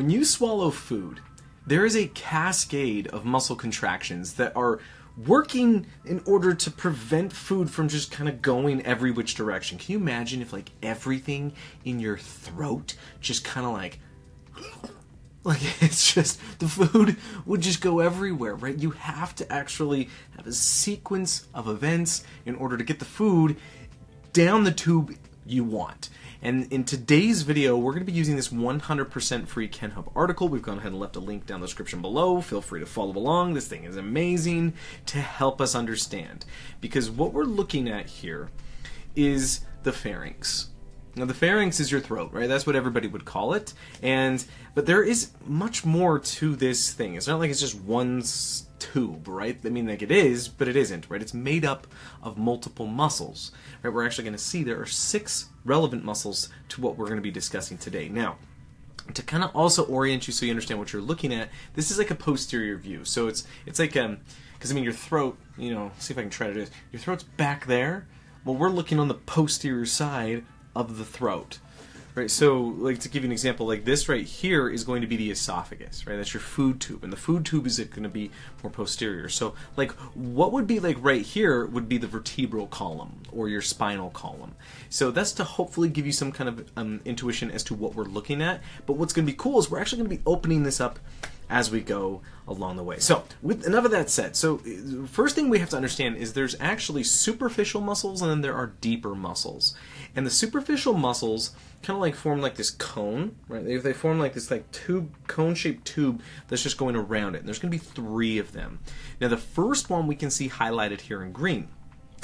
When you swallow food, there is a cascade of muscle contractions that are working in order to prevent food from just kind of going every which direction. Can you imagine if like everything in your throat just kind of like it's just, the food would just go everywhere, right? You have to actually have a sequence of events in order to get the food down the tube you want. And in today's video, we're going to be using this 100% free KenHub article. We've gone ahead and left a link down the description below. Feel free to follow along. This thing is amazing to help us understand. Because what we're looking at here is the pharynx. Now the pharynx is your throat, right? That's what everybody would call it. But there is much more to this thing. It's not like it's just one tube, right? I mean, like it is, but it isn't, right? It's made up of multiple muscles, right? We're actually going to see there are 6 relevant muscles to what we're going to be discussing today. Now, to kind of also orient you so you understand what you're looking at, this is like a posterior view. So it's like, because I mean, your throat, you know, see if I can try to do this. Your throat's back there. Well, we're looking on the posterior side of the throat, right? So, like, to give you an example, like this right here is going to be the esophagus, right? That's your food tube, and the food tube is going to be more posterior. So, like, what would be like right here would be the vertebral column or your spinal column. So that's to hopefully give you some kind of intuition as to what we're looking at. But what's going to be cool is we're actually going to be opening this up as we go along the way. So, with enough of that said, so first thing we have to understand is there's actually superficial muscles and then there are deeper muscles. And the superficial muscles kind of like form like this cone, right? They form like this like tube, cone-shaped tube that's just going around it. And there's going to be 3 of them. Now the first one we can see highlighted here in green.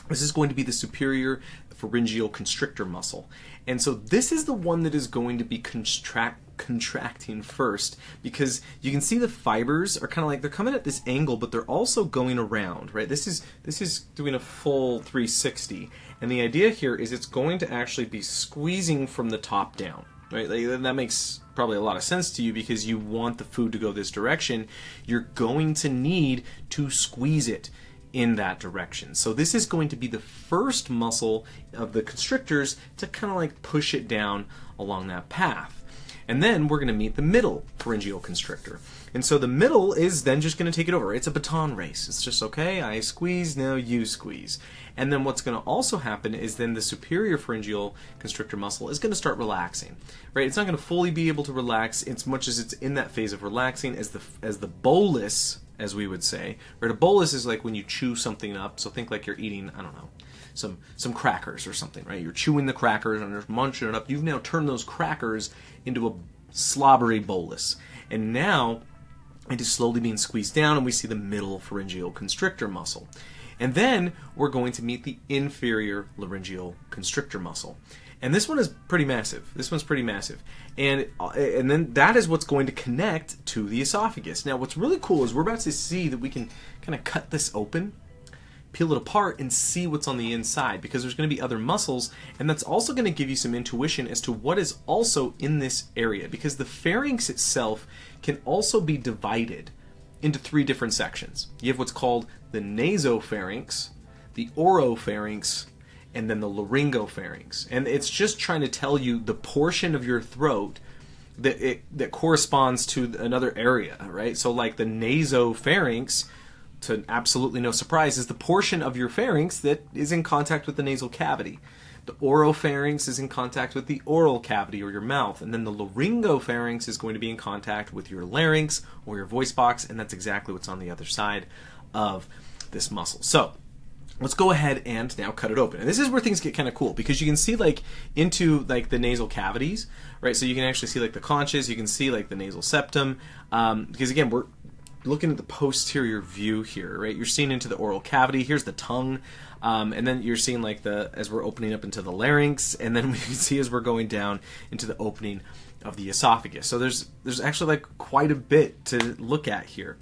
This is going to be the superior pharyngeal constrictor muscle. And so this is the one that is going to be contracting first, because you can see the fibers are kind of like they're coming at this angle, but they're also going around, right? This is doing a full 360. And the idea here is it's going to actually be squeezing from the top down, right? Like, that makes probably a lot of sense to you because you want the food to go this direction. You're going to need to squeeze it in that direction. So this is going to be the first muscle of the constrictors to kind of like push it down along that path. And then we're going to meet the middle pharyngeal constrictor. And so the middle is then just going to take it over. It's a baton race. It's just, okay, I squeeze, now you squeeze. And then what's going to also happen is then the superior pharyngeal constrictor muscle is going to start relaxing, right? It's not going to fully be able to relax as much as it's in that phase of relaxing as the bolus, as we would say. Right? A bolus is like when you chew something up. So think like you're eating, I don't know, some crackers or something, right? You're chewing the crackers and you're munching it up. You've now turned those crackers into a slobbery bolus. And now it is slowly being squeezed down, and we see the middle pharyngeal constrictor muscle. And then we're going to meet the inferior laryngeal constrictor muscle. And this one is pretty massive. This one's pretty massive. And then that is what's going to connect to the esophagus. Now what's really cool is we're about to see that we can kind of cut this open, peel it apart, and see what's on the inside, because there's going to be other muscles, and that's also going to give you some intuition as to what is also in this area, because the pharynx itself can also be divided into 3 different sections. You have what's called the nasopharynx, the oropharynx, and then the laryngopharynx. And it's just trying to tell you the portion of your throat that corresponds to another area, right? So like the nasopharynx, to absolutely no surprise, is the portion of your pharynx that is in contact with the nasal cavity. The oropharynx is in contact with the oral cavity or your mouth, and then the laryngopharynx is going to be in contact with your larynx or your voice box, and that's exactly what's on the other side of this muscle. So let's go ahead and now cut it open. And this is where things get kind of cool, because you can see like into like the nasal cavities, right? So you can actually see like the conches, you can see like the nasal septum, because again, we're looking at the posterior view here, right? You're seeing into the oral cavity. Here's the tongue, and then you're seeing like as we're opening up into the larynx, and then we can see as we're going down into the opening of the esophagus. So there's actually like quite a bit to look at here.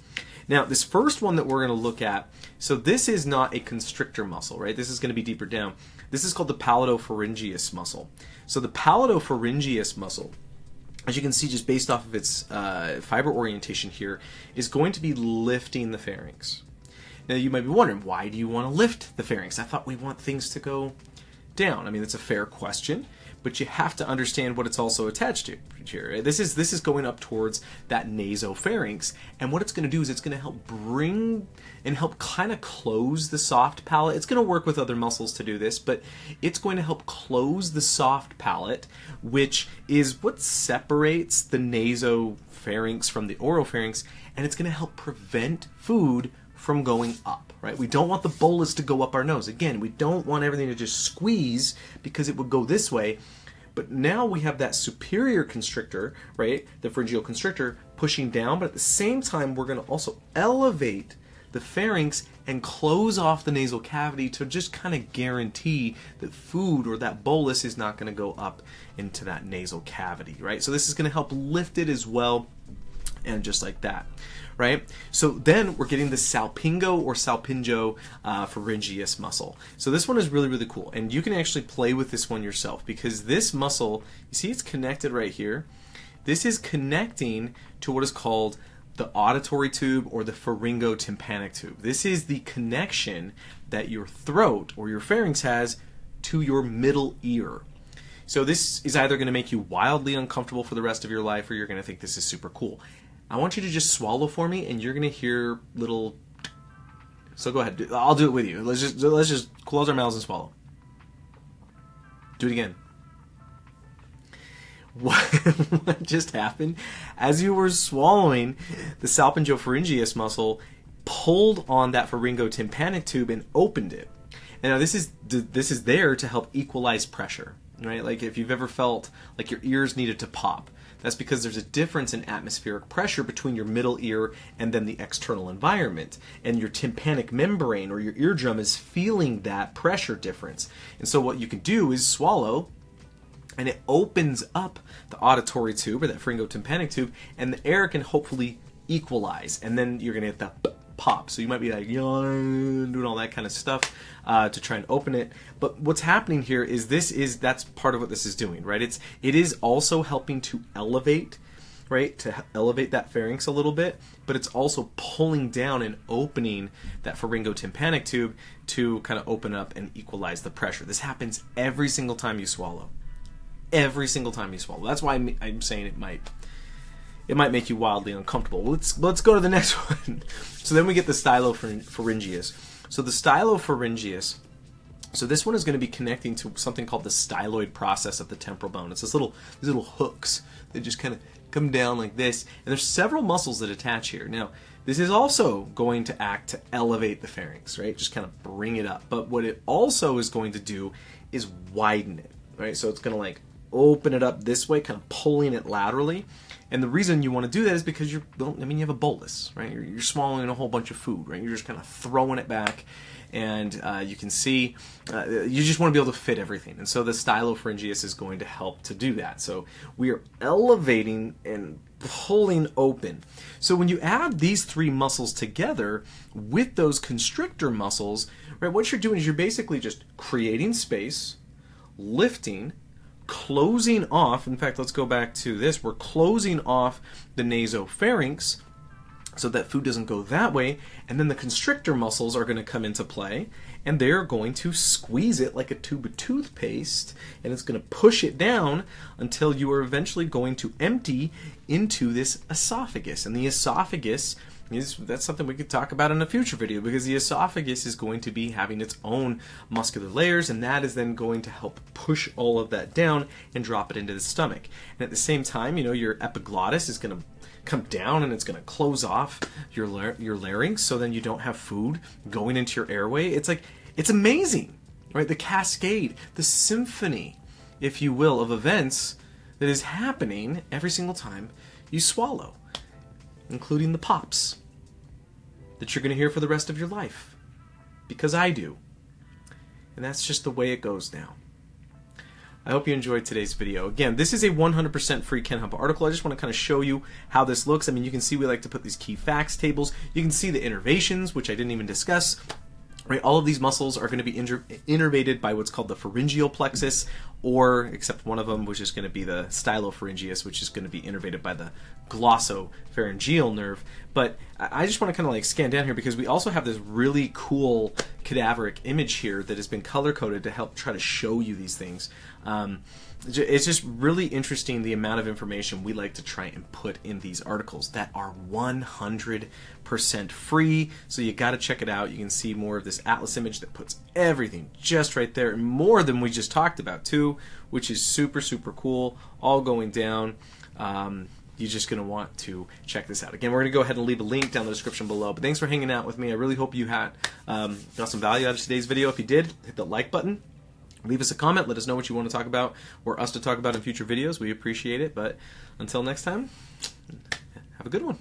Now, this first one that we're going to look at, so this is not a constrictor muscle, right? This is going to be deeper down. This is called the Palop Feringius muscle. So the Palop Feringius muscle, as you can see just based off of its fiber orientation here, is going to be lifting the pharynx. Now you might be wondering, why do you want to lift the pharynx? I thought we want things to go down. I mean, that's a fair question. but you have to understand what it's also attached to here. This is going up towards that nasopharynx, and what it's going to do is it's going to help bring and help kind of close the soft palate. It's going to work with other muscles to do this, but it's going to help close the soft palate, which is what separates the nasopharynx from the oropharynx, and it's going to help prevent food from going up, right? We don't want the bolus to go up our nose. Again, we don't want everything to just squeeze because it would go this way. But now we have that superior constrictor, right? The pharyngeal constrictor pushing down, but at the same time, we're going to also elevate the pharynx and close off the nasal cavity to just kind of guarantee that food or that bolus is not going to go up into that nasal cavity, right? So this is going to help lift it as well, and just like that, right? So then we're getting the Spingo or Spingo Feringius muscle. So this one is really, really cool, and you can actually play with this one yourself, because this muscle, you see it's connected right here. This is connecting to what is called the auditory tube or the pharyngotympanic tube. This is the connection that your throat or your pharynx has to your middle ear. So this is either going to make you wildly uncomfortable for the rest of your life, or you're going to think this is super cool. I want you to just swallow for me, and you're going to hear little... So go ahead. I'll do it with you. Let's just close our mouths and swallow. Do it again. What just happened? As you were swallowing, the Spingo Feringius muscle pulled on that pharyngotympanic tube and opened it. And now this is there to help equalize pressure, right? Like if you've ever felt like your ears needed to pop, that's because there's a difference in atmospheric pressure between your middle ear and then the external environment. And your tympanic membrane or your eardrum is feeling that pressure difference. And so what you can do is swallow, and it opens up the auditory tube or that pharyngotympanic tube, and the air can hopefully equalize. And then you're going to get that pop. So you might be like, yawn, doing all that kind of stuff to try and open it. But what's happening here is that's part of what this is doing, right? It is also helping to elevate, right? To elevate that pharynx a little bit, but it's also pulling down and opening that pharyngotympanic tube to kind of open up and equalize the pressure. This happens every single time you swallow. Every single time you swallow. That's why I'm saying it might make you wildly uncomfortable. Let's go to the next one. So then we get the Stylopharyngeus. So the Stylopharyngeus, so this one is going to be connecting to something called the styloid process of the temporal bone. It's these little hooks that just kind of come down like this, and there's several muscles that attach here. Now, this is also going to act to elevate the pharynx, right? Just kind of bring it up. But what it also is going to do is widen it, right? So it's going to like open it up this way, kind of pulling it laterally. And the reason you want to do that is because you have a bolus, right? You're swallowing a whole bunch of food, right? You're just kind of throwing it back, and you can see you just want to be able to fit everything. And so the Stylopharyngeus is going to help to do that. So we are elevating and pulling open. So when you add these three muscles together with those constrictor muscles, right, what you're doing is you're basically just creating space, lifting, closing off. In fact, let's go back to this. We're closing off the nasopharynx so that food doesn't go that way, and then the constrictor muscles are going to come into play, and they're going to squeeze it like a tube of toothpaste, and it's going to push it down until you are eventually going to empty into this esophagus. And the esophagus that's something we could talk about in a future video, because the esophagus is going to be having its own muscular layers, and that is then going to help push all of that down and drop it into the stomach. And at the same time, your epiglottis is going to come down, and it's going to close off your larynx, so then you don't have food going into your airway. It's amazing, right? The cascade, the symphony, if you will, of events that is happening every single time you swallow, including the pops that you're going to hear for the rest of your life, because I do. And that's just the way it goes now. I hope you enjoyed today's video. Again, this is a 100% free KenHub article. I just want to kind of show you how this looks. I mean, you can see we like to put these key facts tables. You can see the innervations, which I didn't even discuss. Right, all of these muscles are going to be innervated by what's called the pharyngeal plexus, or except one of them, which is going to be the Stylopharyngeus, which is going to be innervated by the glossopharyngeal nerve. But I just want to kind of like scan down here, because we also have this really cool cadaveric image here that has been color-coded to help try to show you these things. it's just really interesting the amount of information we like to try and put in these articles that are 100% free. So you got to check it out. You can see more of this atlas image that puts everything just right there, and more than we just talked about too, which is super, super cool, all going down. You're just going to want to check this out. Again, we're going to go ahead and leave a link down in the description below. But thanks for hanging out with me. I really hope you had got some value out of today's video. If you did, hit the like button. Leave us a comment. Let us know what you want to talk about or us to talk about in future videos. We appreciate it. But until next time, have a good one.